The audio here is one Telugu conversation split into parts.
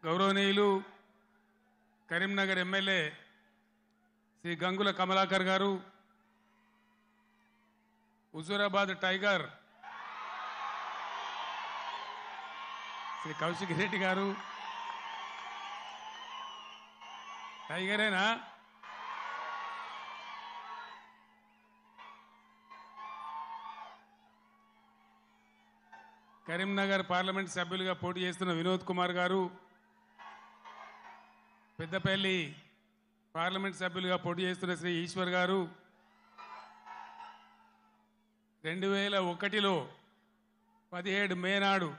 గౌరవనీయులు కరీంనగర్ ఎమ్మెల్యే శ్రీ గంగుల కమలాకర్ గారు, హుజూరాబాద్ టైగర్ శ్రీ కౌశిక్ రెడ్డి గారు, టైగరేనా? కరీంనగర్ పార్లమెంట్ సభ్యులుగా పోటీ చేస్తున్న వినోద్ కుమార్ గారు, పెద్దపల్లి పార్లమెంట్ సభ్యులుగా పోటీ చేస్తున్న శ్రీ ఈశ్వర్ గారు, 2001లో 17 మే నాడు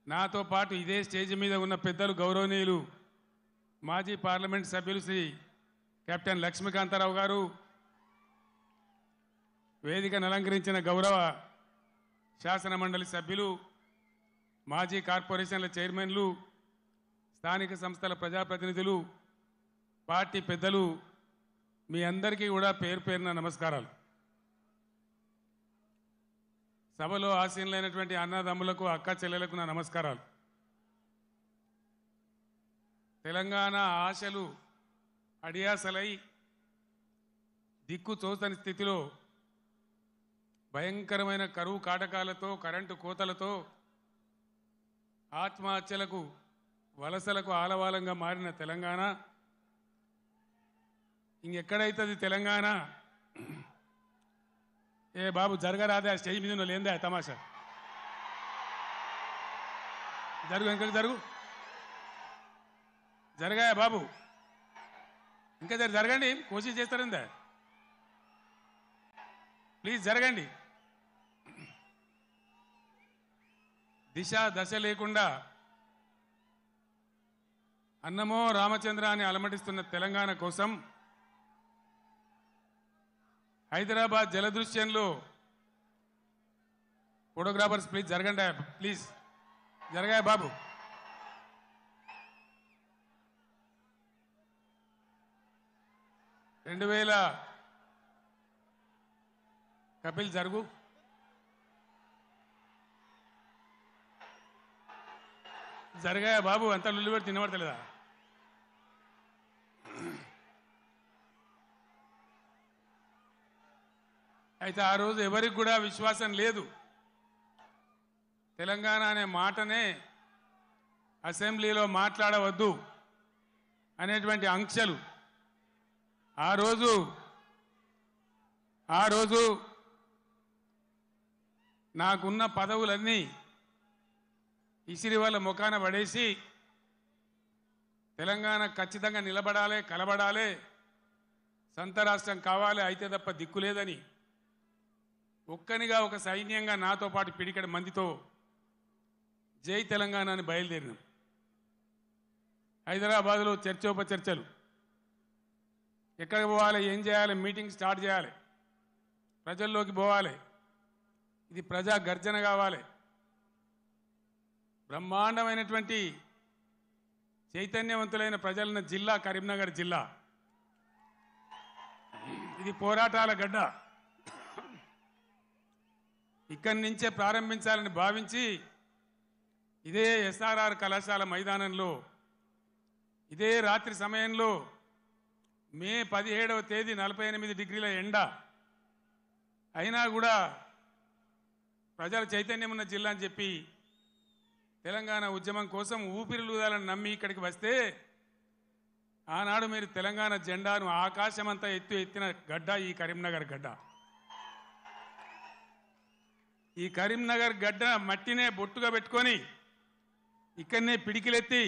నాతో పాటు ఇదే స్టేజ్ మీద ఉన్న పెద్దలు గౌరవనీయులు మాజీ పార్లమెంట్ సభ్యులు శ్రీ కెప్టెన్ లక్ష్మీకాంతారావు గారు, వేదికను అలంకరించిన గౌరవ శాసన మండలి సభ్యులు, మాజీ కార్పొరేషన్ల చైర్మన్లు, స్థానిక సంస్థల ప్రజాప్రతినిధులు, పార్టీ పెద్దలు, మీ అందరికీ కూడా పేరు పేరున నమస్కారాలు. సభలో ఆసీనులైనటువంటి అన్నదమ్ములకు, అక్క చెల్లెలకు నా నమస్కారాలు. తెలంగాణ ఆశలు అడియాసలై దిక్కు తోచని స్థితిలో భయంకరమైన కరువు కాటకాలతో, కరెంటు కోతలతో, ఆత్మహత్యలకు, వలసలకు ఆలవాలంగా మారిన తెలంగాణ ఇంకెక్కడైతుంది తెలంగాణ? ఏ బాబు జరగరాదే, ఆ స్టేజ్ మీద లేందా తమాషా? జరుగు, ఇంకా జరుగు, జరగాయా బాబు? ఇంకా జరగండి, కోషిష్ చేస్తారందా? ప్లీజ్ జరగండి. దిశ దశ లేకుండా అన్నమో రామచంద్ర అని అలమటిస్తున్న తెలంగాణ కోసం హైదరాబాద్ జలదృశ్యంలో ఫోటోగ్రాఫర్స్ ప్లీజ్ జరగండి, ప్లీజ్ జరగాయ బాబు. కపిల్ జరుగు. జరగాయ బాబు, అంతా లుల్లి పెట్టి తినబడతలేదా? అయితే ఆ రోజు ఎవరికి కూడా విశ్వాసం లేదు. తెలంగాణ అనే మాటనే అసెంబ్లీలో మాట్లాడవద్దు అనేటువంటి ఆంక్షలు ఆ రోజు నాకున్న పదవులన్నీ ఇసిరి వాళ్ళ ముఖాన పడేసి తెలంగాణ ఖచ్చితంగా నిలబడాలి, కలబడాలి, సొంత రాష్ట్రం కావాలి, అయితే తప్ప దిక్కులేదని ఒక్కనిగా ఒక సైన్యంగా నాతో పాటు పిడికడి మందితో జై తెలంగాణ అని బయలుదేరినాం. హైదరాబాద్లో చర్చోపచర్చలు, ఎక్కడికి పోవాలి, ఏం చేయాలి, మీటింగ్ స్టార్ట్ చేయాలి, ప్రజల్లోకి పోవాలి, ఇది ప్రజా గర్జన కావాలి. బ్రహ్మాండమైనటువంటి చైతన్యవంతులైన ప్రజలున్న జిల్లా కరీంనగర్ జిల్లా. ఇది పోరాటాల గడ్డ. ఇక్కడి నుంచే ప్రారంభించాలని భావించి ఇదే ఎస్ఆర్ఆర్ కళాశాల మైదానంలో ఇదే రాత్రి సమయంలో మే 17వ తేదీ 48 డిగ్రీల ఎండ అయినా కూడా ప్రజల చైతన్యం ఉన్న జిల్లా అని చెప్పి తెలంగాణ ఉద్యమం కోసం ఊపిరిలూదాలని నమ్మి ఇక్కడికి వస్తే ఆనాడు మీరు తెలంగాణ జెండాను ఆకాశమంతా ఎత్తిన గడ్డ ఈ కరీంనగర్ గడ్డ. ఈ కరీంనగర్ గడ్డ మట్టినే బొట్టుగా పెట్టుకొని ఇక్కడనే పిడికిలెత్తి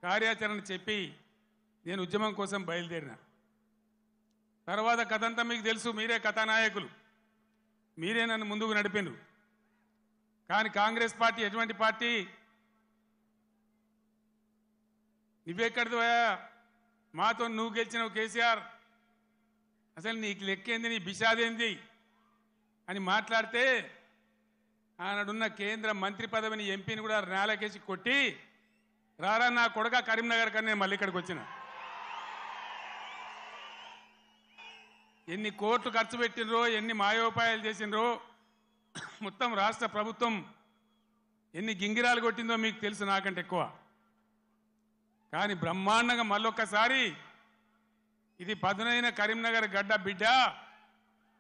కార్యాచరణ చెప్పి నేను ఉద్యమం కోసం బయలుదేరిన. తర్వాత కథంతా మీకు తెలుసు, మీరే కథానాయకులు, మీరే నన్ను ముందుకు నడిపిండ్రు. కానీ కాంగ్రెస్ పార్టీ ఎటువంటి పార్టీ? నువ్వెక్కడిదివా, మాతో నువ్వు గెలిచినవు కేసీఆర్, అసలు నీకు లెక్కేంది, నీ బిషాదేంది అని మాట్లాడితే ఆనాడున్న కేంద్ర మంత్రి పదవిని ఎంపీని కూడా నేలకేసి కొట్టి రారా నా కొడుక కరీంనగర్ కన్నా నేను మళ్ళీ ఇక్కడికి వచ్చిన. ఎన్ని కోట్లు ఖర్చు పెట్టినరో, ఎన్ని మాయోపాయాలు చేసినరో, మొత్తం రాష్ట్ర ప్రభుత్వం ఎన్ని గింగిరాలు కొట్టిందో మీకు తెలుసు నాకంటే ఎక్కువ. కానీ బ్రహ్మాండంగా మళ్ళొక్కసారి ఇది పదునైన కరీంనగర్ గడ్డ బిడ్డ,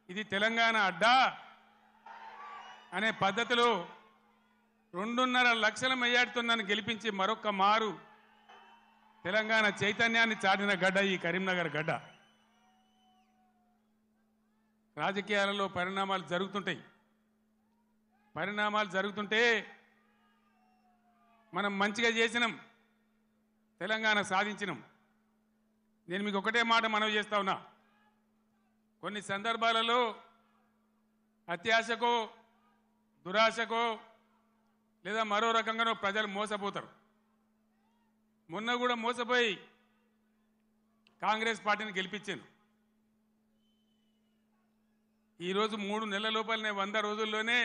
ఇది తెలంగాణ అడ్డ అనే పద్ధతిలో 2.5 లక్షల మెజార్టీతో నన్ను గెలిపించి మరొక్క మారు తెలంగాణ చైతన్యాన్ని చాటిన గడ్డ ఈ కరీంనగర్ గడ్డ. రాజకీయాలలో పరిణామాలు జరుగుతుంటే మనం మంచిగా చేసినాం, తెలంగాణ సాధించినాం. నేను మీకు ఒకటే మాట మనవి చేస్తా ఉన్నా, కొన్ని సందర్భాలలో అత్యాశకో దురాశకో లేదా మరో రకంగానో ప్రజలు మోసపోతారు. మొన్న కూడా మోసపోయి కాంగ్రెస్ పార్టీని గెలిపించాను. ఈరోజు 3 నెలల లోపలనే 100 రోజుల్లోనే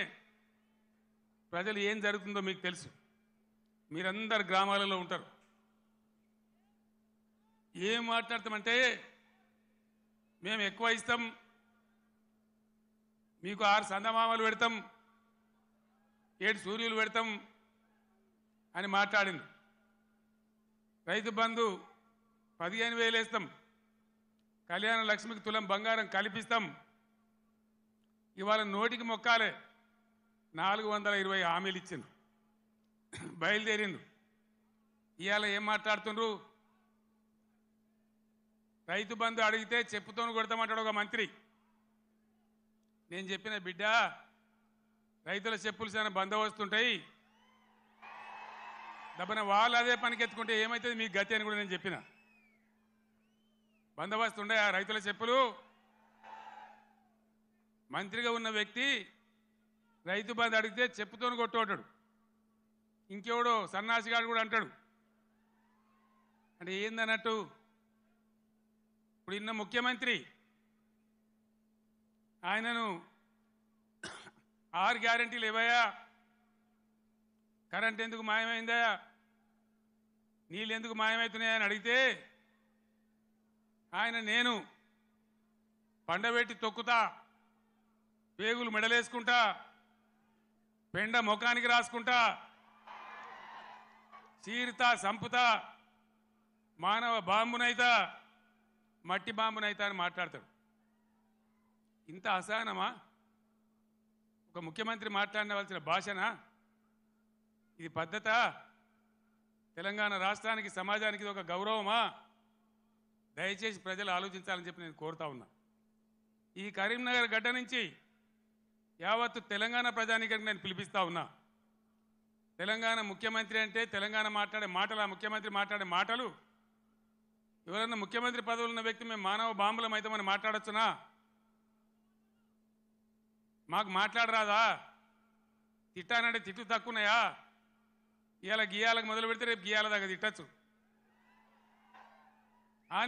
ప్రజలు ఏం జరుగుతుందో మీకు తెలుసు. మీరందరు గ్రామాలలో ఉంటారు. ఏం మాట్లాడతామంటే మేము ఎక్కువ ఇస్తాం, మీకు 6 సందమామలు పెడతాం, 7 సూర్యులు పెడతాం అని మాట్లాడింది. రైతు బంధు 15,000 వేస్తాం, కళ్యాణ లక్ష్మికి తులం బంగారం కల్పిస్తాం. ఇవాళ నోటికి మొక్కాలే 420 హామీలు ఇచ్చిండు, బయలుదేరిండు. ఇవాళ ఏం మాట్లాడుతుండ్రు? రైతు బంధు అడిగితే చెప్పుతోను కొడతామంటాడు ఒక మంత్రి. నేను చెప్పిన బిడ్డ, రైతుల చెప్పులు చాలా బందోబస్తుంటాయి, దబ్బన వాళ్ళు అదే పనికెత్తుకుంటే ఏమవుతుంది మీకు గతి అని కూడా నేను చెప్పిన. బందోబస్తు ఉండే ఆ రైతుల చెప్పులు. మంత్రిగా ఉన్న వ్యక్తి రైతు బంధు అడిగితే చెప్పుతోను కొట్టుకుంటాడు. ఇంకెవడో సన్నాసిగాడు కూడా అంటాడు. అంటే ఏందన్నట్టు? ఇప్పుడు ఇన్న ముఖ్యమంత్రి ఆయనను 6 గ్యారెంటీలు ఇవ్వయా, కరెంట్ ఎందుకు మాయమైందా, నీళ్ళు ఎందుకు మాయమవుతున్నాయని అడిగితే ఆయన నేను పండబెట్టి తొక్కుతా, పేగులు మెడలేసుకుంటా, పెండ ముఖానికి రాసుకుంటా, చీరుతా సంపుతా, మానవ బాంబునైతా, మట్టి బాంబునైతా అని మాట్లాడతాడు. ఇంత అసహనమా? ఒక ముఖ్యమంత్రి మాట్లాడవలసిన భాషనా ఇది? పద్ధతా? తెలంగాణ రాష్ట్రానికి సమాజానికి ఇది ఒక గౌరవమా? దయచేసి ప్రజలు ఆలోచించాలని చెప్పి నేను కోరుతా ఉన్నా. ఈ కరీంనగర్ గడ్డ నుంచి యావత్తు తెలంగాణ ప్రజానీకానికి నేను పిలిపిస్తా ఉన్నా. తెలంగాణ ముఖ్యమంత్రి అంటే తెలంగాణ మాట్లాడే మాటలు, ఆ ముఖ్యమంత్రి మాట్లాడే మాటలు, ఎవరన్నా ముఖ్యమంత్రి పదవులు ఉన్న వ్యక్తి మేము మానవ బాంబులం అయితే మనం మాట్లాడొచ్చునా? మాకు మాట్లాడరాదా? తిట్టానంటే తిట్టు తక్కువన్నాయా? ఇవాళ గీయాలకు మొదలు పెడితే రేపు గీయాల దాకా తిట్టచ్చు.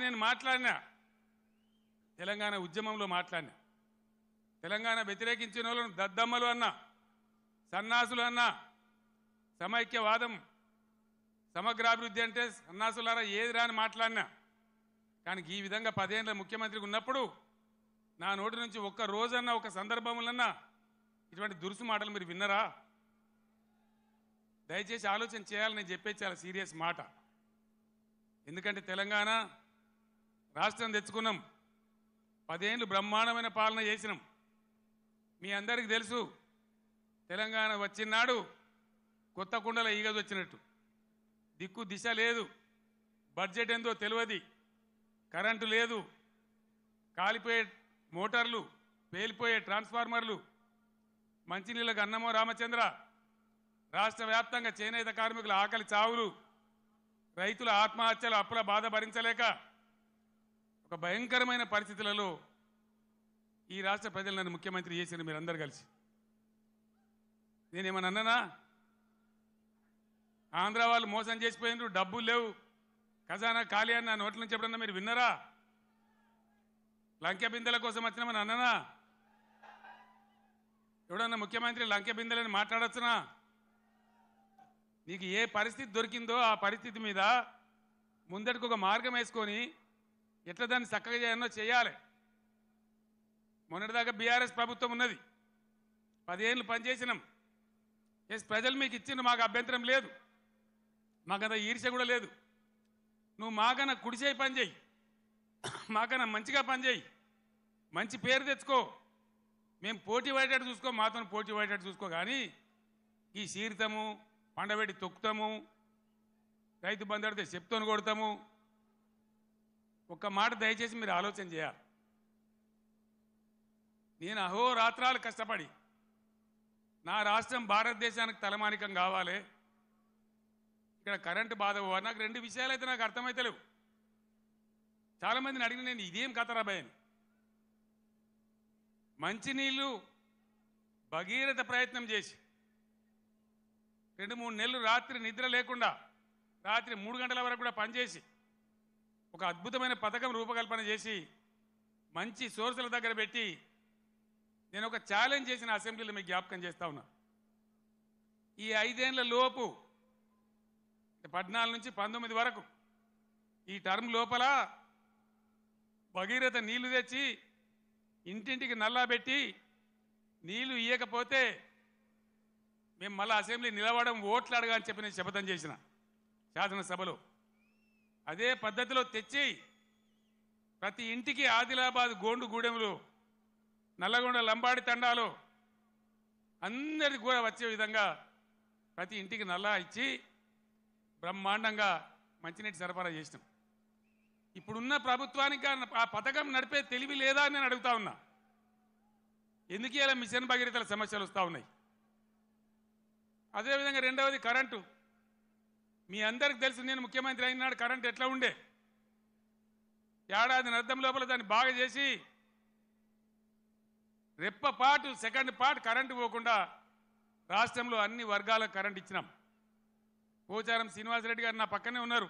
నేను మాట్లాడినా, తెలంగాణ ఉద్యమంలో మాట్లాడినా, తెలంగాణ వ్యతిరేకించిన వాళ్ళను దద్దమ్మలు అన్నా, సన్నాసులు అన్నా, సమైక్యవాదం సమగ్రాభివృద్ధి అంటే సన్నాసులారా ఏది రాని మాట్లాడినా. కానీ ఈ విధంగా 10 ఏళ్ళ ముఖ్యమంత్రికి ఉన్నప్పుడు నా నోటి నుంచి ఒక్క రోజన్నా ఒక సందర్భంలోన్నా ఇటువంటి దురుసు మాటలు మీరు విన్నరా? దయచేసి ఆలోచన చేయాలని నేను చెప్పేది చాలా సీరియస్ మాట. ఎందుకంటే తెలంగాణ రాష్ట్రం తెచ్చుకున్నాం, 10 ఏళ్ళు బ్రహ్మాండమైన పాలన చేసినాం. మీ అందరికీ తెలుసు, తెలంగాణ వచ్చినాడు కొత్త కుండల ఈగదు వచ్చినట్టు, దిక్కు దిశ లేదు, బడ్జెట్ ఏందో తెలియదు, కరెంటు లేదు, కాలిపోయే మోటార్లు, పేలిపోయే ట్రాన్స్ఫార్మర్లు, మంచినీళ్ళకు అన్నమో రామచంద్ర, రాష్ట్ర వ్యాప్తంగా చేనేత కార్మికుల ఆకలి చావులు, రైతుల ఆత్మహత్యలు, అప్పుల బాధ భరించలేక ఒక భయంకరమైన పరిస్థితులలో ఈ రాష్ట్ర ప్రజలు నన్ను ముఖ్యమంత్రి చేసిన మీరందరూ కలిసి. నేనేమన్నా అన్నానా? ఆంధ్ర వాళ్ళు మోసం చేసిపోయినారు, డబ్బులు లేవు, ఖజానా ఖాళీ అని నా నోట్ల నుంచి ఎప్పుడన్నా మీరు విన్నారా? లంకె బిందెల కోసం వచ్చినామని అన్నానా? ఎవడన్నా ముఖ్యమంత్రి లంకె బిందెలని మాట్లాడచ్చునా? నీకు ఏ పరిస్థితి దొరికిందో ఆ పరిస్థితి మీద ముందటికి ఒక మార్గం వేసుకొని ఎట్లా దాన్ని చక్కగా చేయాలో చేయాలి. మొన్నటిదాకా బీఆర్ఎస్ ప్రభుత్వం ఉన్నది, 10 ఏళ్ళు పనిచేసినాం. ప్రజలు మీకు ఇచ్చిండ్రు, మాకు అభ్యంతరం లేదు, మాకంత ఈర్ష్య కూడా లేదు. నువ్వు మాకన్నా కుడిచేయి పని చేయి, మాకన్నా మంచిగా పని చేయి, మంచి పేరు తెచ్చుకో, మేము పోటీ పడేటట్టు చూసుకో, మాతో పోటీ పడేటట్టు చూసుకో. కానీ ఈ సీరితము పండబెట్టి తొక్కుతాము, రైతు బంధు అడితే చెప్తోని కొడతాము. ఒక్క మాట దయచేసి మీరు ఆలోచన చేయాలి. నేను అహోరాత్రాలు కష్టపడి నా రాష్ట్రం భారతదేశానికి తలమానికం కావాలి, ఇక్కడ కరెంటు బాధ పోవాలి. నాకు రెండు విషయాలు అయితే నాకు అర్థమైతలేవు. చాలామందిని అడిగిన నేను ఇదేం కథరాబాయ్ అని. మంచినీళ్ళు భగీరథ ప్రయత్నం చేసి 2-3 నెలలు రాత్రి నిద్ర లేకుండా రాత్రి 3 గంటల వరకు కూడా పనిచేసి ఒక అద్భుతమైన పథకం రూపకల్పన చేసి మంచి సోర్సుల దగ్గర పెట్టి నేను ఒక ఛాలెంజ్ చేసిన అసెంబ్లీలో మీకు జ్ఞాపకం చేస్తా ఉన్నా. ఈ 5 ఏళ్ల లోపు 14 నుంచి 19 వరకు ఈ టర్మ్ లోపల భగీరథ నీళ్లు తెచ్చి ఇంటింటికి నల్లా పెట్టి నీళ్లు ఇయ్యకపోతే మేము మళ్ళీ అసెంబ్లీ నిలవడం ఓట్లు అడగా అని చెప్పి నేను శపథం చేసిన శాసనసభలో. అదే పద్ధతిలో తెచ్చి ప్రతి ఇంటికి ఆదిలాబాద్ గోండుగూడెంలో నల్లగొండ లంబాడి తండాలో అందరికి కూడా వచ్చే విధంగా ప్రతి ఇంటికి నల్లా ఇచ్చి బ్రహ్మాండంగా మంచినీటి సరఫరా చేసినాం. ఇప్పుడున్న ప్రభుత్వానికి ఆ పథకం నడిపే తెలివి లేదా అని నేను అడుగుతా ఉన్నా. ఎందుకు ఇలా మిషన్ భగీరథల సమస్యలు వస్తూ ఉన్నాయి? అదేవిధంగా రెండవది కరెంటు. మీ అందరికి తెలుసు, నేను ముఖ్యమంత్రి అయినాడు కరెంటు ఎట్లా ఉండే. ఏడాది అర్థం లోపల దాన్ని బాగా చేసి రెప్పపాటు సెకండ్ పార్ట్ కరెంటు పోకుండా రాష్ట్రంలో అన్ని వర్గాలకు కరెంట్ ఇచ్చినాం. పోచారం శ్రీనివాసరెడ్డి గారు నా పక్కనే ఉన్నారు.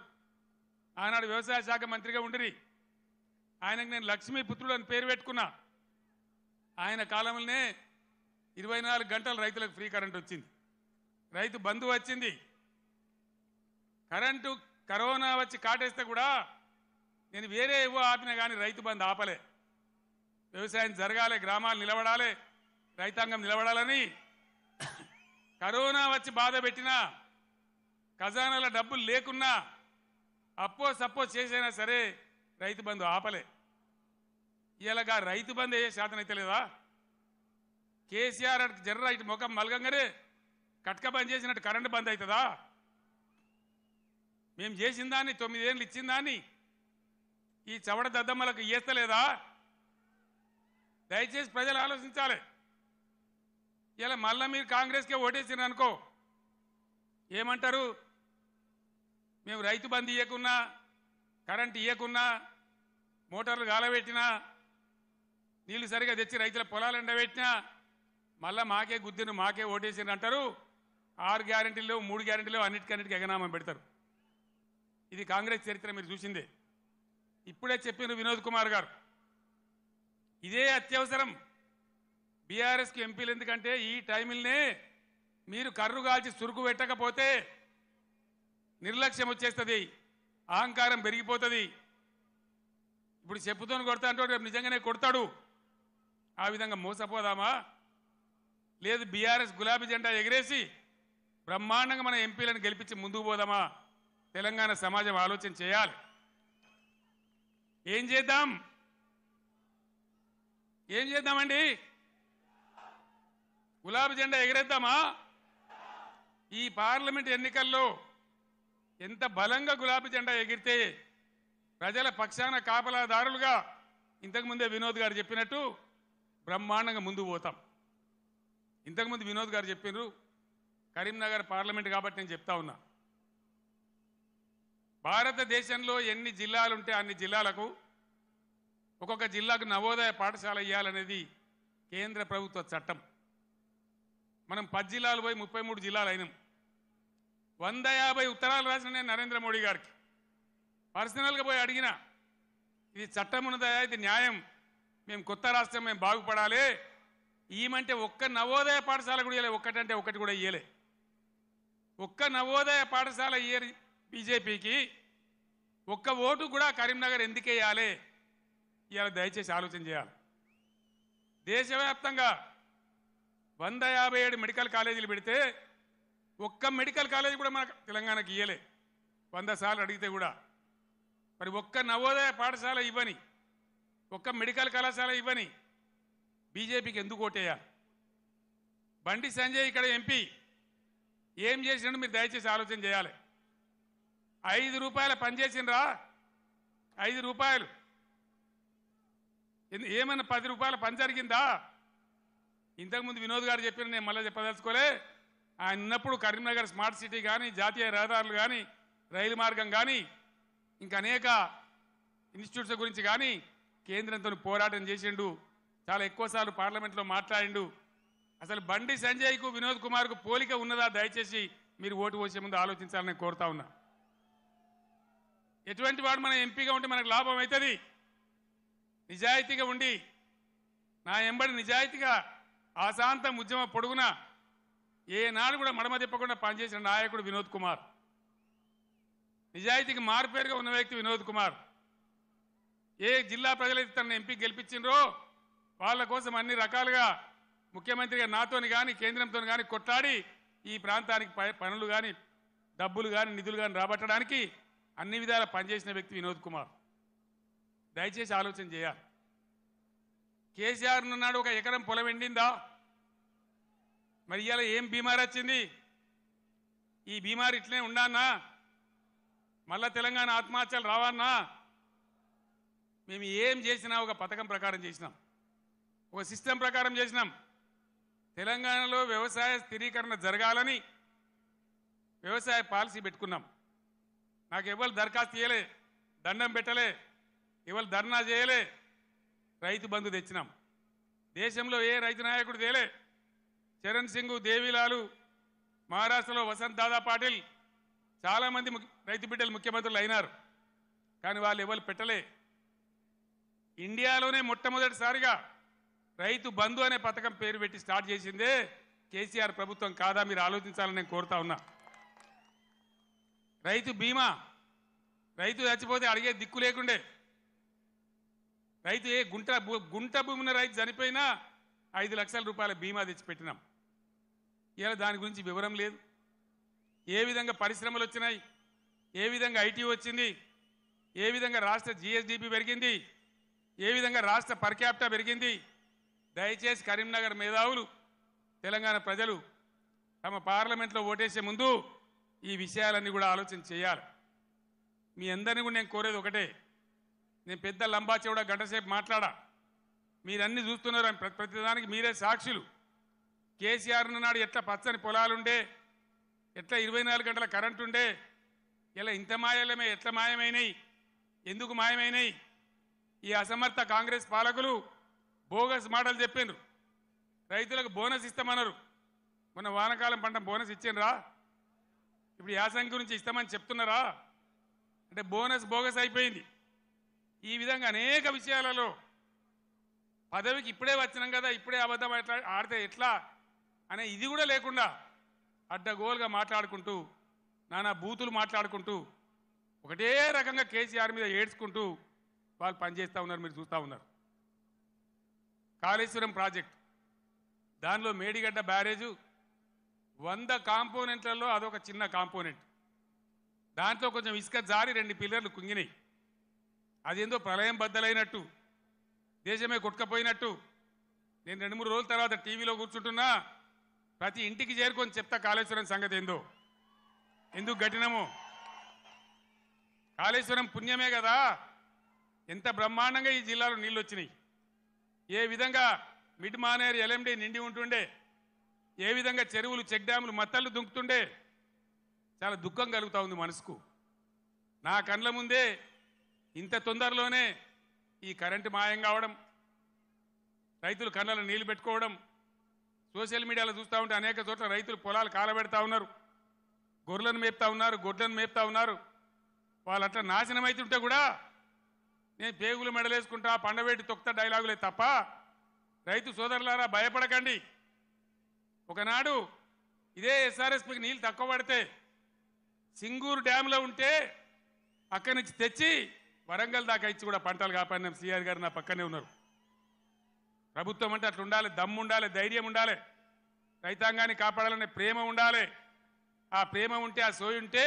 ఆనాడు వ్యవసాయ శాఖ మంత్రిగా ఉండిరి. ఆయనకు నేను లక్ష్మీపుత్రుడు అని పేరు పెట్టుకున్నా. ఆయన కాలంలోనే 24 గంటలు రైతులకు ఫ్రీ కరెంట్ వచ్చింది, రైతు బంధు వచ్చింది. కరెంటు కరోనా వచ్చి కాటేస్తే కూడా నేను వేరే ఏవో ఆపినా కానీ రైతు బంధు ఆపలే. వ్యవసాయం జరగాలి, గ్రామాలు నిలబడాలి, రైతాంగం నిలబడాలని కరోనా వచ్చి బాధ పెట్టినా, ఖజానాల డబ్బులు లేకున్నా, అప్పో సప్పో చేసైనా సరే రైతు బంధు ఆపలే. ఇలాగా రైతు బంధు అయ్యే శాతం అయితే లేదా? కేసీఆర్ జర్ర ఇటు ముఖం మలగంగానే కట్క బంద్ చేసినట్టు కరెంటు బంద్ అవుతుందా? మేము చేసిన దాన్ని 9 ఏళ్ళు ఇచ్చిన దాన్ని ఈ చవడ దద్దమ్మలకు ఇయ్యేస్తలేదా? దయచేసి ప్రజలు ఆలోచించాలి. ఇలా మళ్ళీ మీరు కాంగ్రెస్కే ఓటేసినారు అనుకో, ఏమంటారు? మేము రైతు బంధు ఇవ్వకున్నా, కరెంట్ ఇవ్వకున్నా, మోటార్లు గాలబెట్టినా, నీళ్లు సరిగా తెచ్చి రైతుల పొలాలు ఎండబెట్టినా మళ్ళీ మాకే గుద్దిను, మాకే ఓటేసినారు అంటారు. 6 గ్యారెంటీలు 3 గ్యారెంటీలు అన్నిటికన్నిటికీ ఎగనామం పెడతారు. ఇది కాంగ్రెస్ చరిత్ర మీరు చూసిందే. ఇప్పుడే చెప్పిన వినోద్ కుమార్ గారు, ఇదే అత్యవసరం బీఆర్ఎస్కి ఎంపీలు. ఎందుకంటే ఈ టైంలోనే మీరు కర్రు కాల్చి సురుకు పెట్టకపోతే నిర్లక్ష్యం వచ్చేస్తుంది, అహంకారం పెరిగిపోతుంది. ఇప్పుడు చెప్పుతోని కొడతా అంటే రేపు నిజంగానే కొడతాడు. ఆ విధంగా మోసపోదామా? లేదు బీఆర్ఎస్ గులాబీ జెండా ఎగిరేసి బ్రహ్మాండంగా మన ఎంపీలను గెలిపించి ముందుకు పోదామా? తెలంగాణ సమాజం ఆలోచన చేయాలి. ఏం చేద్దాం? ఏం చేద్దామండి? గులాబీ జెండా ఎగిరేద్దామా? ఈ పార్లమెంట్ ఎన్నికల్లో ఎంత బలంగా గులాబీ జెండా ఎగిరితే ప్రజల పక్షాన కాపలాదారులుగా ఇంతకుముందే వినోద్ గారు చెప్పినట్టు బ్రహ్మాండంగా ముందుకు పోతాం. ఇంతకుముందు వినోద్ గారు చెప్పినారు కరీంనగర్ పార్లమెంట్ కాబట్టి నేను చెప్తా ఉన్నా. భారతదేశంలో ఎన్ని జిల్లాలు ఉంటే అన్ని జిల్లాలకు ఒక్కొక్క జిల్లాకు నవోదయ పాఠశాల ఇవ్వాలనేది కేంద్ర ప్రభుత్వ చట్టం. మనం 10 జిల్లాలు పోయి 33 జిల్లాలు అయినాం. 150 ఉత్తరాలు రాసిన నేను నరేంద్ర మోడీ గారికి పర్సనల్గా పోయి అడిగిన, ఇది చట్టం ఉన్నదయా, ఇది న్యాయం, మేము కొత్త రాష్ట్రం, మేము బాగుపడాలి, ఈమంటే ఒక్క నవోదయ పాఠశాల కూడా ఇవ్వలే. ఒక్కటంటే ఒకటి కూడా ఇవ్వలే. ఒక్క నవోదయ పాఠశాల ఇయ్యరు బీజేపీకి. ఒక్క ఓటు కూడా కరీంనగర్ ఎందుకు వేయాలి? ఇవాళ దయచేసి ఆలోచన చేయాలి. దేశవ్యాప్తంగా 157 మెడికల్ కాలేజీలు పెడితే ఒక్క మెడికల్ కాలేజీ కూడా మన తెలంగాణకి ఇయ్యలే. 100 సార్లు అడిగితే కూడా మరి ఒక్క నవోదయ పాఠశాల ఇవ్వని, ఒక్క మెడికల్ కళాశాల ఇవ్వని బీజేపీకి ఎందుకు ఓటేయాలి? బండి సంజయ్ ఇక్కడ ఎంపీ ఏం చేసినట్టు మీరు దయచేసి ఆలోచన చేయాలి. 5 రూపాయల పనిచేసినరా? 5 రూపాయలు ఏమన్నా 10 రూపాయల పని జరిగిందా? ఇంతకుముందు వినోద్ గారు చెప్పిన నేను మళ్ళీ చెప్పదలుచుకోలే. ఆయన ఉన్నప్పుడు కరీంనగర్ స్మార్ట్ సిటీ కానీ, జాతీయ రహదారులు కానీ, రైలు మార్గం కానీ, ఇంకా అనేక ఇన్స్టిట్యూట్స్ గురించి కానీ కేంద్రంతో పోరాటం చేసిండు. చాలా ఎక్కువసార్లు పార్లమెంట్లో మాట్లాడిండు. అసలు బండి సంజయ్కు వినోద్ కుమార్కు పోలిక ఉన్నదా? దయచేసి మీరు ఓటు పోసే ముందు ఆలోచించాలని కోరుతా ఉన్నా. ఎటువంటి వాడు మన ఎంపీగా ఉంటే మనకు లాభం అవుతుంది? నిజాయితీగా ఉండి నా ఎంబడి నిజాయితీగా ఆశాంతం ఉద్యమ పొడుగున ఏనాడు కూడా మడమ తిప్పకుండా పనిచేసిన నాయకుడు వినోద్ కుమార్. నిజాయితీకి మారుపేరుగా ఉన్న వ్యక్తి వినోద్ కుమార్. ఏ జిల్లా ప్రజలైతే తనను ఎంపీ గెలిపించిండ్రో వాళ్ళ కోసం అన్ని రకాలుగా ముఖ్యమంత్రిగా నాతోని కానీ కేంద్రంతో కానీ కొట్లాడి ఈ ప్రాంతానికి పనులు కానీ, డబ్బులు కానీ, నిధులు కానీ రాబట్టడానికి అన్ని విధాలా పనిచేసిన వ్యక్తి వినోద్ కుమార్. దయచేసి ఆలోచన చేయాలి. కేసీఆర్ నాడు ఒక ఎకరం పొలం ఎండిందా? మరి ఇవాళ ఏం బీమారి వచ్చింది? ఈ బీమారి ఇట్లనే ఉండానా? మళ్ళా తెలంగాణ ఆత్మహత్యలు రావన్నా? మేము ఏం చేసినా ఒక పథకం ప్రకారం చేసినాం, ఒక సిస్టమ్ ప్రకారం చేసినాం. తెలంగాణలో వ్యవసాయ స్థిరీకరణ జరగాలని వ్యవసాయ పాలసీ పెట్టుకున్నాం. నాకు ఎవరు దరఖాస్తు చేయలే, దండం పెట్టలే, ఎవరు ధర్నా చేయలే. రైతు బంధు తెచ్చినాం. దేశంలో ఏ రైతు నాయకుడు తేలే. చరణ్ సింగ్, దేవిలాలు, మహారాష్ట్రలో వసంత్ దాదా పాటిల్, చాలామంది రైతు బిడ్డలు ముఖ్యమంత్రులు అయినారు. కానీ వాళ్ళు ఎవరు పెట్టలే. ఇండియాలోనే మొట్టమొదటిసారిగా రైతు బంధు అనే పథకం పేరు పెట్టి స్టార్ట్ చేసిందే కేసీఆర్ ప్రభుత్వం కాదా? మీరు ఆలోచించాలని నేను కోరుతా ఉన్నా. రైతు బీమా, రైతు చచ్చిపోతే అడిగే దిక్కు లేకుండే. రైతు గుంట భూమిన రైతు చనిపోయినా 5 లక్షల రూపాయల బీమా తెచ్చిపెట్టినాం. ఇలా దాని గురించి వివరం లేదు. ఏ విధంగా పరిశ్రమలు వచ్చినాయి, ఏ విధంగా ఐటీ వచ్చింది, ఏ విధంగా రాష్ట్ర జిఎస్డిపి పెరిగింది, ఏ విధంగా రాష్ట్ర పర్ క్యాపిటా పెరిగింది. దయచేసి కరీంనగర్ మేధావులు, తెలంగాణ ప్రజలు తమ పార్లమెంట్లో ఓటేసే ముందు ఈ విషయాలన్నీ కూడా ఆలోచన చేయాలి. మీ అందరినీ కూడా నేను కోరేది ఒకటే. నేను పెద్ద లంబా చెవుడా గంటసేపు మాట్లాడా, మీరన్నీ చూస్తున్నారు. ప్రతిదానికి మీరే సాక్షులు. కేసీఆర్ నాడు ఎట్లా పచ్చని పొలాలుండే, ఎట్లా 24 గంటల కరెంటు ఉండే, ఇలా ఇంత మాయలమే ఎట్లా మాయమైనాయి, ఎందుకు మాయమైనాయి? ఈ అసమర్థ కాంగ్రెస్ పాలకులు బోగస్ మాటలు చెప్పిండ్రు. రైతులకు బోనస్ ఇస్తామన్నారు. మొన్న వానకాలం పంట బోనస్ ఇచ్చిండ్రా? ఇప్పుడు యాసంగి గురించి ఇస్తామని చెప్తున్నారా? అంటే బోనస్ బోగస్ అయిపోయింది. ఈ విధంగా అనేక విషయాలలో పదవికి ఇప్పుడే వచ్చినాం కదా, ఇప్పుడే అబద్ధం ఎట్లా ఆడితే ఎట్లా అనే ఇది కూడా లేకుండా అడ్డగోలుగా మాట్లాడుకుంటూ, నానా బూతులు మాట్లాడుకుంటూ, ఒకటే రకంగా కేసీఆర్ మీద ఏడ్చుకుంటూ వాళ్ళు పనిచేస్తూ ఉన్నారు. మీరు చూస్తూ ఉన్నారు. కాళేశ్వరం ప్రాజెక్ట్, దానిలో మేడిగడ్డ బ్యారేజు 100 కాంపోనెంట్లలో అదొక చిన్న కాంపోనెంట్. దాంట్లో కొంచెం ఇసుక జారి 2 పిల్లర్లు కుంగినాయి. అదేందో ప్రళయం బద్దలైనట్టు, దేశమే కొట్టుకపోయినట్టు. నేను 2-3 రోజుల తర్వాత టీవీలో కూర్చుంటున్నా, ప్రతి ఇంటికి చేరుకొని చెప్తా కాళేశ్వరం సంగతి ఏందో, ఎందుకు గట్టినమో. కాళేశ్వరం పుణ్యమే కదా, ఎంత బ్రహ్మాండంగా ఈ జిల్లాలో నీళ్ళు వచ్చినాయి. ఏ విధంగా మిడ్ మానేరు ఎల్ఎండి నిండి ఉంటుండే, ఏ విధంగా చెరువులు, చెక్ డ్యాములు, మత్తళ్ళు దుంకుతుండే. చాలా దుఃఖం కలుగుతూ ఉంది మనసుకు. నా కండ్ల ముందే ఇంత తొందరలోనే ఈ కరెంటు మాయం కావడం, రైతులు కళ్ళలో నీళ్లు పెట్టుకోవడం, సోషల్ మీడియాలో చూస్తూ ఉంటే అనేక చోట్ల రైతులు పొలాలు కాలబెడతా ఉన్నారు, గొర్రెలను మేపుతా ఉన్నారు, గొడ్లను మేపుతా ఉన్నారు. వాళ్ళు అట్లా నాశనం అవుతుంటే కూడా నేను పేగులు మెడలేసుకుంటా, పండబెట్టి తొక్తా డైలాగులే తప్ప, రైతు సోదరులారా భయపడకండి. ఒకనాడు ఇదే ఎస్ఆర్ఎస్పీకి నీళ్ళు తక్కువ పడితే సింగూరు డ్యాంలో ఉంటే అక్కడి నుంచి తెచ్చి వరంగల్ దాకా ఇచ్చి కూడా పంటలు కాపాడిన సిఆర్ గారు నా పక్కనే ఉన్నారు. ప్రభుత్వం అంటే అట్లా ఉండాలి, దమ్ము ఉండాలి, ధైర్యం ఉండాలి, రైతాంగాన్ని కాపాడాలనే ప్రేమ ఉండాలి. ఆ ప్రేమ ఉంటే, ఆ సోయి ఉంటే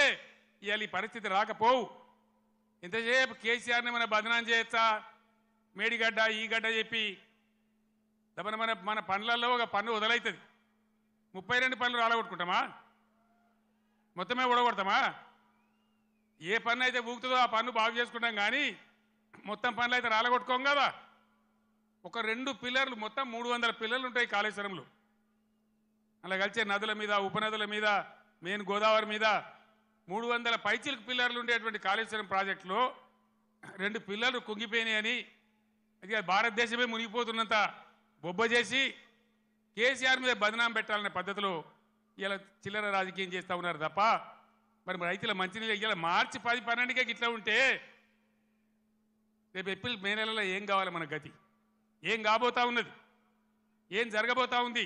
ఇవాళ ఈ పరిస్థితి రాకపోవు. ఎంతసేపు కేసీఆర్ని మన బదనాం చేయొచ్చా? మేడిగడ్డ ఈ గడ్డ చెప్పి దమన మన మన పనులలో ఒక పన్ను వదలవుతుంది. 32 పనులు రాలగొట్టుకుంటామా? మొత్తమే ఊడగొడతామా? ఏ పన్ను అయితే ఊగుతుందో ఆ పన్ను బాగు చేసుకుంటాం, కానీ మొత్తం పనులు అయితే రాలగొట్టుకోం కదా. ఒక 2 పిల్లర్లు, మొత్తం 300 పిల్లర్లు ఉంటాయి కాళేశ్వరంలో. అలా కలిసే నదుల మీద, ఉపనదుల మీద, మెయిన్ గోదావరి మీద 300 పైచిలకు పిల్లర్లు ఉండేటువంటి కాళేశ్వరం ప్రాజెక్టులో 2 పిల్లర్లు కుంగిపోయినాయని, అది భారతదేశమే మునిగిపోతున్నంత బొబ్బ చేసి కేసీఆర్ మీద బదనాం పెట్టాలనే పద్ధతిలో ఇలా చిల్లర రాజకీయం చేస్తూ ఉన్నారు తప్ప, మరి రైతుల మంచినీళ్ళు ఇలా మార్చి 10, 12కే ఇట్లా ఉంటే రేపు ఏప్రిల్, మే నెలలో ఏం కావాలి మన గతి? ఏం కాబోతా ఉన్నది? ఏం జరగబోతా ఉంది?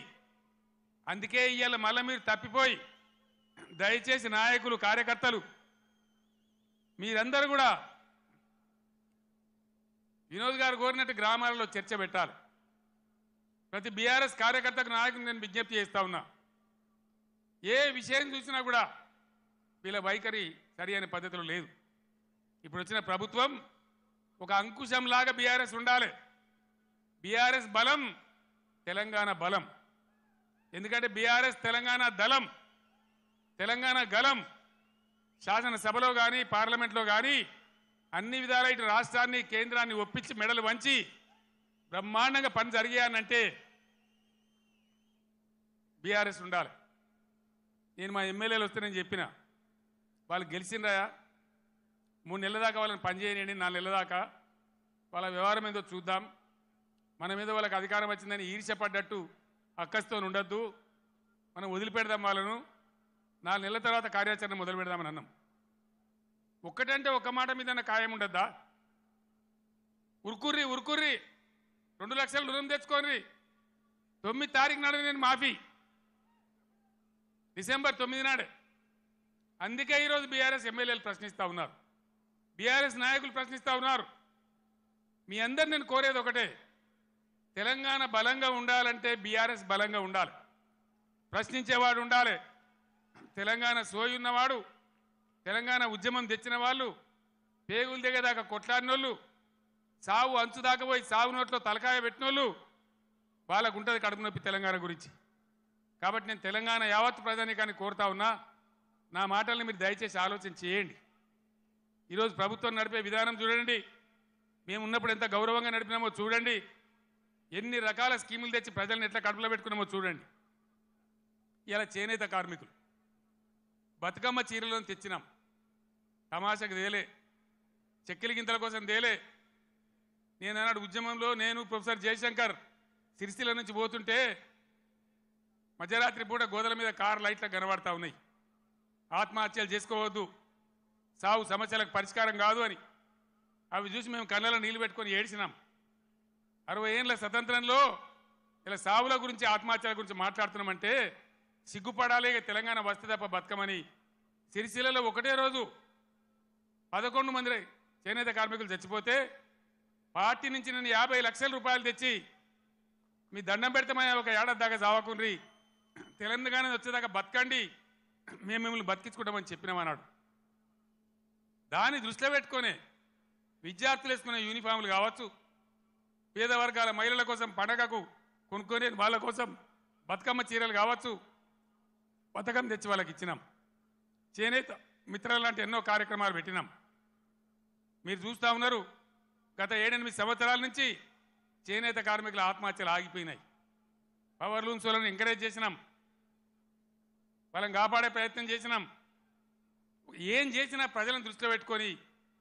అందుకే ఇవాళ మళ్ళీ మీరు తప్పిపోయి, దయచేసి నాయకులు, కార్యకర్తలు మీరందరూ కూడా వినోద్ గారు కోరినట్టు గ్రామాలలో చర్చ పెట్టాలి. ప్రతి బీఆర్ఎస్ కార్యకర్తకు, నాయకులు నేను విజ్ఞప్తి చేస్తా ఉన్నా, ఏ విషయం చూసినా కూడా వీళ్ళ వైఖరి సరి అనే పద్ధతిలో లేదు. ఇప్పుడు వచ్చిన ప్రభుత్వం ఒక అంకుశంలాగా బీఆర్ఎస్ ఉండాలి. బీఆర్ఎస్ బలం తెలంగాణ బలం. ఎందుకంటే బీఆర్ఎస్ తెలంగాణ దళం, తెలంగాణ గలం. శాసనసభలో కానీ, పార్లమెంట్లో కానీ అన్ని విధాల ఇటు రాష్ట్రాన్ని, కేంద్రాన్ని ఒప్పించి మెడలు వంచి బ్రహ్మాండంగా పని జరిగాయనంటే బీఆర్ఎస్ ఉండాలి. నేను మా ఎమ్మెల్యేలు వస్తే నేను చెప్పిన, వాళ్ళు గెలిచిండ్రా 3 నెలల దాకా వాళ్ళని పనిచేయనండి, 4 నెలల దాకా వాళ్ళ వ్యవహారం ఏందో చూద్దాం. మన మీద వాళ్ళకి అధికారం వచ్చిందని ఈర్ష్యపడ్డట్టు అక్కస్తో ఉండొద్దు, మనం వదిలిపెడదాం వాళ్ళను, 4 నెలల తర్వాత కార్యాచరణ మొదలు పెడదామని అన్నాం. ఒక్కటంటే ఒక్క మాట మీద ఖాయం ఉండద్దా? ఉరుకుర్రి 2 లక్షల రుణం తెచ్చుకోండి, 9 తారీఖు నాడు నేను మాఫీ, డిసెంబర్ 9 నాడే. అందుకే ఈరోజు బీఆర్ఎస్ ఎమ్మెల్యేలు ప్రశ్నిస్తూ ఉన్నారు, బీఆర్ఎస్ నాయకులు ప్రశ్నిస్తూ ఉన్నారు. మీ అందరు నేను కోరేది ఒకటే, తెలంగాణ బలంగా ఉండాలంటే బీఆర్ఎస్ బలంగా ఉండాలి, ప్రశ్నించేవాడు ఉండాలి. తెలంగాణ సోయి ఉన్నవాడు, తెలంగాణ ఉద్యమం తెచ్చిన వాళ్ళు, పేగులు దిగేదాకా కొట్లాడినోళ్ళు, సావు అంచు దాకా పోయి సాగు నోట్లో తలకాయ పెట్టినోళ్ళు, వాళ్ళకు ఉంటుంది కడుపు నొప్పి తెలంగాణ గురించి. కాబట్టి నేను తెలంగాణ యావత్ ప్రజానీకాన్ని కోరుతా ఉన్నా, నా మాటల్ని మీరు దయచేసి ఆలోచన చేయండి. ఈరోజు ప్రభుత్వం నడిపే విధానం చూడండి, మేము ఉన్నప్పుడు ఎంత గౌరవంగా నడిపినామో చూడండి, ఎన్ని రకాల స్కీములు తెచ్చి ప్రజల్ని ఎట్లా కడుపులో పెట్టుకున్నామో చూడండి. ఇలా చేనేత కార్మికులు బతుకమ్మ చీరలను తెచ్చినాం, తమాషకు తేలే, చెక్కిలి గింతల కోసం తేలే. నేను అన్నాడు ఉద్యమంలో, నేను ప్రొఫెసర్ జయశంకర్ సిరిసిల్ల నుంచి పోతుంటే మధ్యరాత్రి పూట గోదల మీద కారు లైట్లు కనబడతా ఉన్నాయి, ఆత్మహత్యలు చేసుకోవద్దు, సాగు సమస్యలకు పరిష్కారం కాదు అని. అవి చూసి మేము కళ్ళలో నీళ్లు పెట్టుకొని ఏడ్చినాం. 60 ఏళ్ళ స్వతంత్రంలో ఇలా సావుల గురించి, ఆత్మహత్యల గురించి మాట్లాడుతున్నామంటే సిగ్గుపడాలి. తెలంగాణ వస్తే తప్ప బతకమని సిరిసిల్లలో ఒకటే రోజు 11 మంది చేనేత కార్మికులు చచ్చిపోతే పార్టీ నుంచి నేను 50 లక్షల రూపాయలు తెచ్చి మీ దండం పెడతామని ఒక ఏడాది దాకా చావకుండ్రి, తెలంగాణ వచ్చేదాకా బతకండి, మేము మిమ్మల్ని బతికించుకుంటామని చెప్పినామన్నాడు. దాన్ని దృష్టిలో పెట్టుకొని విద్యార్థులు వేసుకునే యూనిఫామ్లు కావచ్చు, పేద వర్గాల మహిళల కోసం పండగకు కొనుక్కొని వాళ్ళ కోసం బతుకమ్మ చీరలు కావచ్చు, పథకం తెచ్చి వాళ్ళకి ఇచ్చినాం. చేనేత మిత్రాలు లాంటి ఎన్నో కార్యక్రమాలు పెట్టినాం. మీరు చూస్తూ ఉన్నారు, గత 7-8 సంవత్సరాల నుంచి చేనేత కార్మికుల ఆత్మహత్యలు ఆగిపోయినాయి. పవర్ లూమ్స్ వాళ్ళని ఎంకరేజ్ చేసినాం, వాళ్ళని కాపాడే ప్రయత్నం చేసినాం. ఏం చేసినా ప్రజలను దృష్టిలో పెట్టుకొని,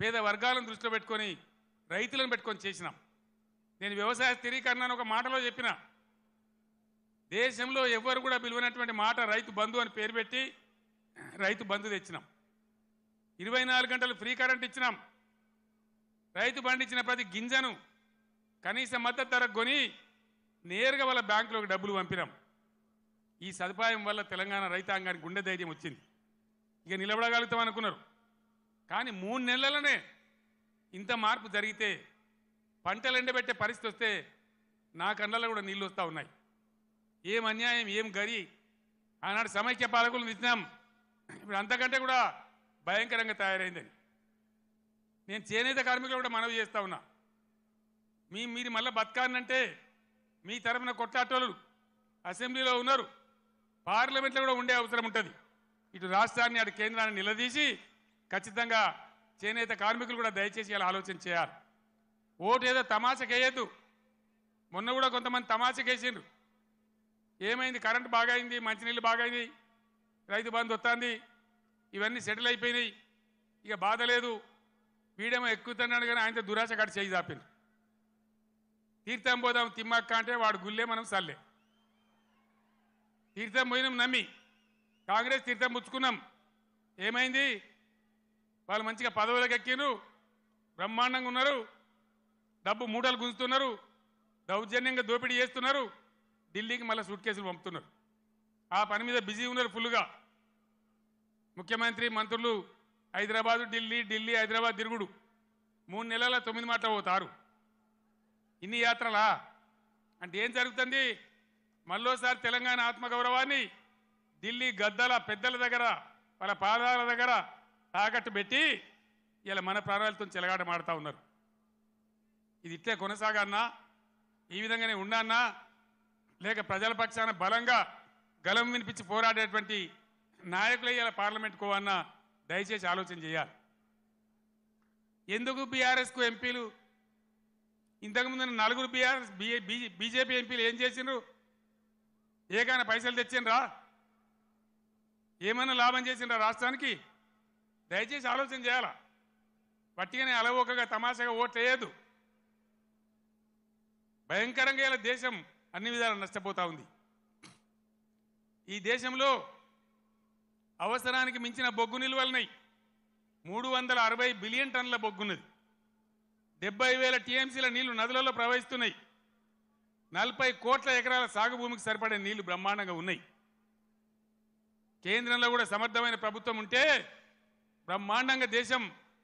పేద వర్గాలను దృష్టిలో పెట్టుకొని, రైతులను పెట్టుకొని చేసినాం. నేను వ్యవసాయ స్థిరీకరణ అని ఒక మాటలో చెప్పిన, దేశంలో ఎవ్వరు కూడా పిలువనటువంటి మాట రైతు బంధు అని పేరు పెట్టి రైతు బంధు తెచ్చినాం. 24 గంటలు ఫ్రీ కరెంట్ ఇచ్చినాం. రైతు పండించిన ప్రతి గింజను కనీస మద్దతు ధరకు కొని నేరుగా వాళ్ళ బ్యాంకులోకి డబ్బులు పంపినాం. ఈ సదుపాయం వల్ల తెలంగాణ రైతాంగానికి గుండె ధైర్యం వచ్చింది. ఇక నిలబడగలుగుతాం అనుకున్నారు, కానీ 3 నెలలనే ఇంత మార్పు జరిగితే, పంటలు ఎండబెట్టే పరిస్థితి వస్తే నా కళ్ళలో కూడా నీళ్ళు వస్తూ ఉన్నాయి. ఏం అన్యాయం, ఏం గరి. ఆనాడు సమైక్య పాలకులు ఇచ్చినాం, ఇప్పుడు అంతకంటే కూడా భయంకరంగా తయారైందని. నేను చేనేత కార్మికులు కూడా మనవి చేస్తా ఉన్నా, మీరు మళ్ళీ బతకాలంటే మీ తరఫున కొట్లాటోళ్ళు అసెంబ్లీలో ఉన్నారు, పార్లమెంట్లో కూడా ఉండే అవసరం ఉంటుంది. ఇటు రాష్ట్రాన్ని అటు కేంద్రాన్ని నిలదీసి ఖచ్చితంగా చేనేత కార్మికులు కూడా దయచేసి ఇలా ఆలోచన చేయాలి. ఓటు ఏదో తమాషకేయద్దు. మొన్న కూడా కొంతమంది తమాషకేసిండ్రు. ఏమైంది, కరెంటు బాగా అయింది, మంచినీళ్ళు బాగా అయింది, రైతు బంధు వస్తుంది, ఇవన్నీ సెటిల్ అయిపోయినాయి, ఇక బాధ లేదు, వీడేమో ఎక్కుతున్నాడు కానీ ఆయనతో దురాశ కట్టి చేయి చాపిండు. తీర్థం పోదాం తిమ్మక్క అంటే వాడు గుల్లే మనం సల్లే. తీర్థం పోయినాం నమ్మి, కాంగ్రెస్ తీర్థం పుచ్చుకున్నాం. ఏమైంది, వాళ్ళు మంచిగా పదవులకు ఎక్కిరు, బ్రహ్మాండంగా ఉన్నారు, డబ్బు మూటలు గుంజుతున్నారు, దౌర్జన్యంగా దోపిడీ చేస్తున్నారు, ఢిల్లీకి మళ్ళీ సూట్ కేసులు పంపుతున్నారు. ఆ పని మీద బిజీ ఉన్నారు ఫుల్గా. ముఖ్యమంత్రి మంత్రులు హైదరాబాదు ఢిల్లీ, ఢిల్లీ హైదరాబాద్ తిరుగుడు. 3 నెలల 9 మాటలు పోతారు. ఇన్ని యాత్రలా అంటే ఏం జరుగుతుంది? మళ్ళోసారి తెలంగాణ ఆత్మగౌరవాన్ని ఢిల్లీ గద్దల పెద్దల దగ్గర వాళ్ళ పాదాల దగ్గర తాకట్టు పెట్టి ఇలా మన ప్రాణాలతో చెలగాట మాడుతూ ఉన్నారు. ఇది ఇట్లే కొనసాగన్నా, ఈ విధంగానే ఉండన్నా, లేక ప్రజల పక్షాన బలంగా గలం వినిపించి పోరాడేటువంటి నాయకులు ఇలా పార్లమెంట్కు అన్న దయచేసి ఆలోచన చేయాలి. ఎందుకు బీఆర్ఎస్కు ఎంపీలు ఇంతకుముందు 4 బీజేపీ ఎంపీలు ఏం చేసిండ్రు? ఏకైనా పైసలు తెచ్చిండ్రా? ఏమన్నా లాభం చేసిండ్రా రాష్ట్రానికి? దయచేసి ఆలోచన చేయాలా. పట్టిగానే అలవోకగా తమాషాగా ఓట్లు వేయద్దు. భయంకరంగా ఇలా దేశం అన్ని విధాలు నష్టపోతూ ఉంది. ఈ దేశంలో అవసరానికి మించిన బొగ్గు నిల్వలున్నాయి. 360 బిలియన్ టన్నుల బొగ్గున్నది. 70,000 టీఎంసీల నీళ్లు నదులలో ప్రవహిస్తున్నాయి. 40 కోట్ల ఎకరాల సాగు భూమికి సరిపడే నీళ్లు బ్రహ్మాండంగా ఉన్నాయి. కేంద్రంలో కూడా సమర్థమైన ప్రభుత్వం ఉంటే బ్రహ్మాండంగా దేశం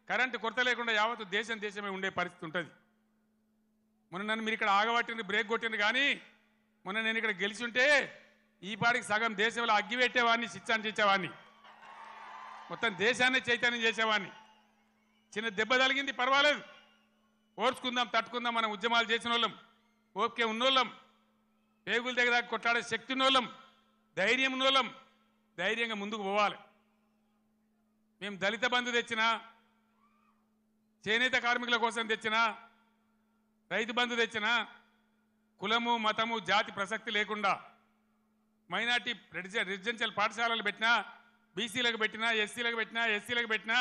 కరెంటు కొరత లేకుండా యావత్తు దేశమే ఉండే పరిస్థితి ఉంటుంది. మొన్న నన్ను మీరు ఇక్కడ ఆగబట్టింది, బ్రేక్ కొట్టింది, కానీ మొన్న నేను ఇక్కడ గెలిచి ఉంటే ఈ పాటికి సగం దేశంలో అగ్గి పెట్టేవాడిని, శిక్షించేవాడిని, మొత్తం దేశాన్ని చైతన్యం చేసేవాడిని. చిన్న దెబ్బ తగిలింది, పర్వాలేదు, ఓర్చుకుందాం, తట్టుకుందాం. మనం ఉద్యమాలు చేసిన వాళ్ళం, ఓకే ఉన్నోళ్ళం, పేగుల దగ్గర కొట్లాడే శక్తి ఉన్నోళ్ళం, ధైర్యం ఉన్నోళ్ళం, ధైర్యంగా ముందుకు పోవాలి. మేము దళిత బంధు తెచ్చినా, చేనేత కార్మికుల కోసం తెచ్చినా, రైతు బంధు తెచ్చినా, కులము మతము జాతి ప్రసక్తి లేకుండా మైనార్టీ రెసిడెన్షియల్ పాఠశాలలు పెట్టినా, బీసీలకు పెట్టినా, ఎస్సీలకు పెట్టినా, ఎస్సీలకు పెట్టినా,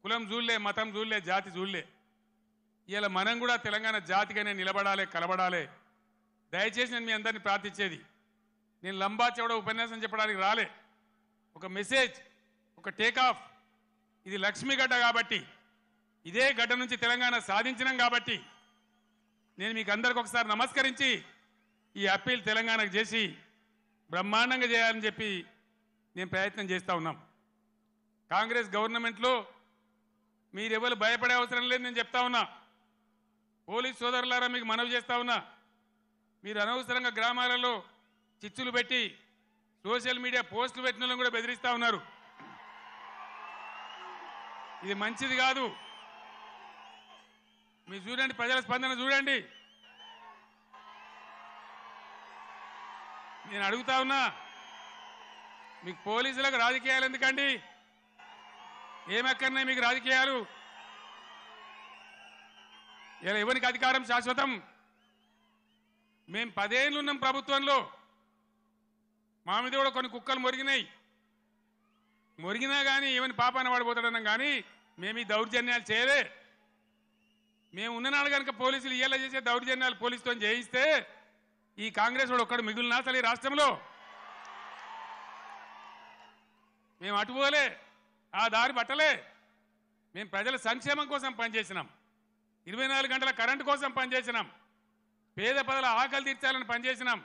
కులం చూడలే, మతం చూడలే, జాతి చూడలే. ఇలా మనం కూడా తెలంగాణ జాతిగానే నిలబడాలి, కలబడాలి. దయచేసి నేను మీ అందరినీ ప్రార్థించేది, నేను లంబా చెవడ ఉపన్యాసం చెప్పడానికి రాలే. ఒక మెసేజ్, ఒక టేకాఫ్. ఇది లక్ష్మీ గడ్డ కాబట్టి, ఇదే గడ్డ నుంచి తెలంగాణ సాధించినాం కాబట్టి నేను మీకు అందరికి ఒకసారి నమస్కరించి ఈ అప్పీల్ తెలంగాణకు చేసి బ్రహ్మాండంగా చేయాలని చెప్పి నేను ప్రయత్నం చేస్తూ ఉన్నాం. కాంగ్రెస్ గవర్నమెంట్లో మీరెవరు భయపడే అవసరం లేదు, నేను చెప్తా ఉన్నా. పోలీస్ సోదరులారా మీకు మనవి చేస్తా ఉన్నా, మీరు అనవసరంగా గ్రామాలలో చిచ్చులు పెట్టి సోషల్ మీడియా పోస్టులు పెట్టిన వాళ్ళని కూడా బెదిరిస్తూ ఉన్నారు. ఇది మంచిది కాదు. మీరు చూడండి, ప్రజల స్పందన చూడండి. నేను అడుగుతా ఉన్నా, మీకు పోలీసులకు రాజకీయాలు ఎందుకండి? ఏమక్కర్నాయి మీకు రాజకీయాలు? ఇలా ఎవరికి అధికారం శాశ్వతం? మేము 10 ఏళ్ళు ఉన్నాం ప్రభుత్వంలో, మా మీద కూడా కొన్ని కుక్కలు మొరిగినా కానీ ఏమని పాపాన పడిపోతాడన్నాం, కానీ మేము ఈ దౌర్జన్యాలు చేయలే. మేము ఉన్ననాడు కనుక పోలీసులు ఇయ్యాల చేసే దౌర్జన్యాలు పోలీసుతో చేయిస్తే ఈ కాంగ్రెస్ వాడు ఒక్కడు మిగులునా అసలు ఈ రాష్ట్రంలో? మేము అటుపోలే, ఆ దారి పట్టలే. మేము ప్రజల సంక్షేమం కోసం పనిచేసినాం, 24 గంటల కరెంటు కోసం పనిచేసినాం, పేద ప్రజల ఆకలి తీర్చాలని పనిచేసినాం,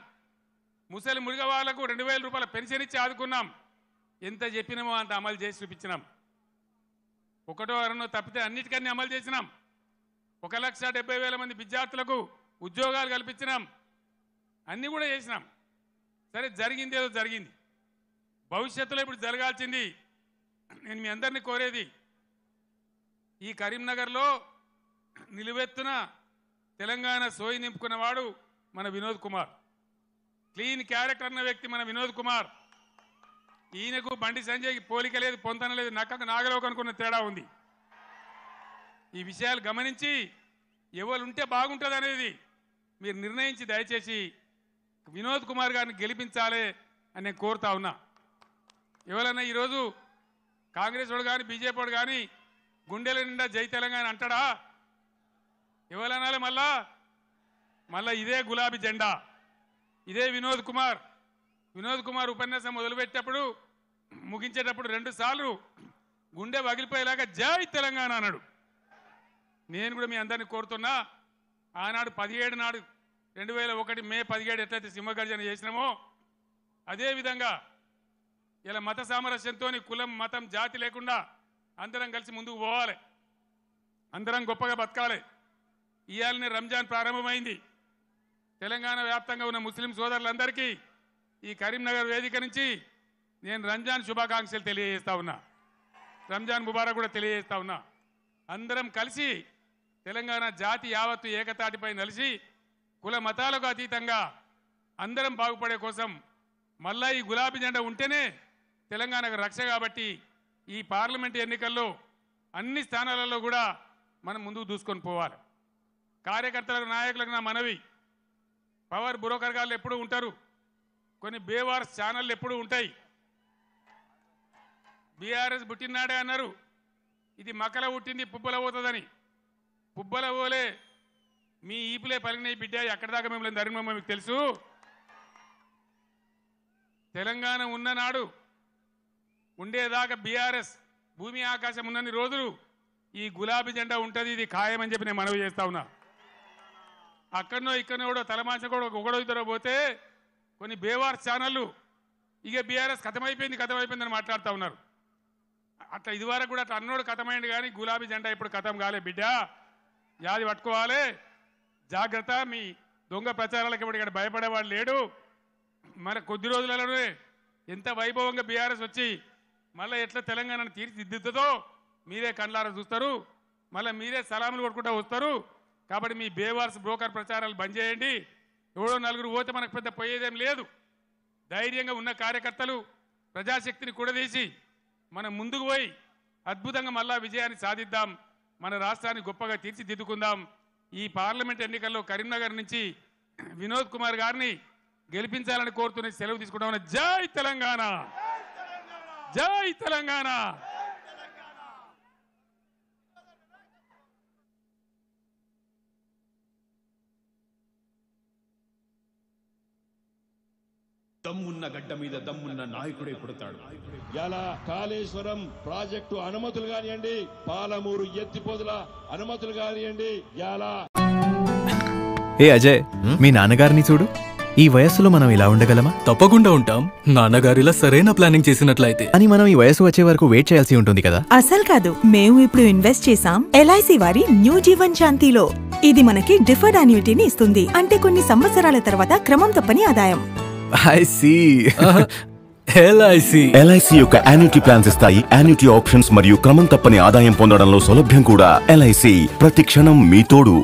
ముసలి మురిగ వాళ్లకు 2000 రూపాయల పెన్షన్ ఇచ్చి ఆదుకున్నాం. ఎంత చెప్పినామో అంత అమలు చేసి చూపించినాం. ఒకటో అరణో తప్పితే అన్నిటికన్నీ అమలు చేసినాం. 1,70,000 మంది విద్యార్థులకు ఉద్యోగాలు కల్పించినాం. అన్నీ కూడా చేసినాం. సరే, జరిగింది ఏదో జరిగింది. భవిష్యత్తులో ఇప్పుడు జరగాల్సింది, నేను మీ అందరినీ కోరేది, ఈ కరీంనగర్లో నిలువెత్తున తెలంగాణ సోయి నింపుకున్నవాడు మన వినోద్ కుమార్. క్లీన్ క్యారెక్టర్ అన్న వ్యక్తి మన వినోద్ కుమార్. ఈయనకు బండి సంజయ్కి పోలిక లేదు, పొంతన లేదు, నక్కకు నాగలోకి అనుకున్న తేడా ఉంది. ఈ విషయాలు గమనించి ఎవరుంటే బాగుంటుంది అనేది మీరు నిర్ణయించి దయచేసి వినోద్ కుమార్ గారిని గెలిపించాలి అని నేను కోరుతా ఉన్నా. ఎవరన్నా ఈరోజు కాంగ్రెస్ వాడు కానీ బీజేపీ వాడు కానీ గుండెల నిండా జై తెలంగాణ అంటాడా? ఎవరనాలి? మళ్ళా ఇదే గులాబీ జెండా, ఇదే వినోద్ కుమార్. వినోద్ కుమార్ ఉపన్యాసం మొదలుపెట్టేటప్పుడు ముగించేటప్పుడు 2 సార్లు గుండె పగిలిపోయేలాగా జై తెలంగాణ అన్నాడు. నేను కూడా మీ అందరినీ కోరుతున్నా, ఆనాడు 17 నాడు 2001 మే 17 ఎట్లయితే సింహగర్జన చేసినామో అదేవిధంగా ఇలా మత సామరస్యంతో కులం మతం జాతి లేకుండా అందరం కలిసి ముందుకు పోవాలి, అందరం గొప్పగా బతకాలి. ఇవాళనే రంజాన్ ప్రారంభమైంది. తెలంగాణ వ్యాప్తంగా ఉన్న ముస్లిం సోదరులందరికీ ఈ కరీంనగర్ వేదిక నుంచి నేను రంజాన్ శుభాకాంక్షలు తెలియజేస్తా ఉన్నా, రంజాన్ ముబారక్ కూడా తెలియజేస్తా ఉన్నా. అందరం కలిసి తెలంగాణ జాతి యావత్తు ఏకతాటిపై నిలిచి కుల మతాలకు అతీతంగా అందరం బాగుపడే కోసం మళ్ళా ఈ గులాబీ జెండా ఉంటేనే తెలంగాణకు రక్ష. కాబట్టి ఈ పార్లమెంట్ ఎన్నికల్లో అన్ని స్థానాలలో కూడా మనం ముందుకు దూసుకొని పోవాలి. కార్యకర్తలకు నాయకులకు నా మనవి, పవర్ బ్రోకర్ గాళ్ళు ఎప్పుడూ ఉంటారు, కొన్ని బేవార్స్ ఛానళ్ళు ఎప్పుడూ ఉంటాయి. బీఆర్ఎస్ పుట్టినాడే అన్నారు, ఇది మకల పుట్టింది పుబ్బల పోతుందని. పుబ్బల పోలే మీ ఈపులే పలిగినాయి బిడ్డ, ఎక్కడి దాకా మిమ్మల్ని ధర్మమ్మ మీకు తెలుసు. తెలంగాణ ఉన్ననాడు ఉండేదాకా బీఆర్ఎస్ భూమి ఆకాశం ఉన్నన్ని రోజులు ఈ గులాబీ జెండా ఉంటుంది, ఇది ఖాయమని చెప్పి నేను మనవి చేస్తా ఉన్నా. అక్కడనో ఇక్కడనో కూడా తలమాంచ కూడా ఒకడో ఇద్దరో పోతే కొన్ని బేవార్స్ ఛానళ్ళు ఇక బీఆర్ఎస్ కథమైపోయిందని మాట్లాడుతూ ఉన్నారు. అట్లా ఇదివరకు కూడా అట్లా అన్నోడు కథమైంది, కానీ గులాబీ జెండా ఇప్పుడు కథం కాలే బిడ్డ, యాది పట్టుకోవాలి, జాగ్రత్త. మీ దొంగ ప్రచారాలకు ఇప్పుడు ఇక్కడ భయపడేవాడు లేడు. మన కొద్ది రోజులలోనే ఎంత వైభవంగా బీఆర్ఎస్ వచ్చి మళ్ళీ ఎట్లా తెలంగాణను తీర్చిదిద్దుతుందో మీరే కళ్ళారా చూస్తారు, మళ్ళీ మీరే సలాములు కొట్టుకుంటూ వస్తారు. కాబట్టి మీ బేవార్స్ బ్రోకర్ ప్రచారాలు బంద్ చేయండి. ఎవడో నలుగురు పోతే మనకు పెద్ద పోయేదేం లేదు. ధైర్యంగా ఉన్న కార్యకర్తలు ప్రజాశక్తిని కూడదీసి మనం ముందుకు పోయి అద్భుతంగా మళ్ళా విజయాన్ని సాధిద్దాం, మన రాష్ట్రాన్ని గొప్పగా తీర్చిదిద్దుకుందాం. ఈ పార్లమెంట్ ఎన్నికల్లో కరీంనగర్ నుంచి వినోద్ కుమార్ గారిని గెలిపించాలని కోరుతున్న సెలవు తీసుకుంటామని. జై తెలంగాణ, జై తెలంగాణ. దమ్మున్న గడ్డ మీద దమ్మున్న నాయకుడే పుడతాడు. ఇలా కాళేశ్వరం ప్రాజెక్టు అనుమతులు కానివ్వండి, పాలమూరు ఎత్తిపోతుల అనుమతులు కానివ్వండి. ఇలా ఏ అజయ్, మీ నాన్నగారిని చూడు. ఈ వయస్సులో మనం ఇలా ఉండగలమా? తప్పకుండా ఉంటాం. నాన్నగారిలా సరైన ప్లానింగ్ చేసినట్లయితే. అని మనం ఈ వయసు వచ్చే వరకు వెయిట్ చేయాల్సి ఉంటుంది కదా? అసలు కాదు, మేము ఇప్పుడు ఇన్వెస్ట్ చేసాం ఎల్ఐసి వారి న్యూ జీవన్ శాంతిలో. ఇది మనకి డిఫర్డ్ అన్యూటీని ఇస్తుంది, అంటే కొన్ని సంవత్సరాల తర్వాత క్రమం తప్పని ఆదాయం. I see. ఎల్ఐసి యొక్క యాన్యుటీ ప్లాన్స్ ఇస్తాయి. యాన్యుటీ ఆప్షన్స్ మరియు క్రమం తప్పని ఆదాయం పొందడంలో సౌలభ్యం కూడా. ఎల్ఐసి, ప్రతి క్షణం మీ తోడు.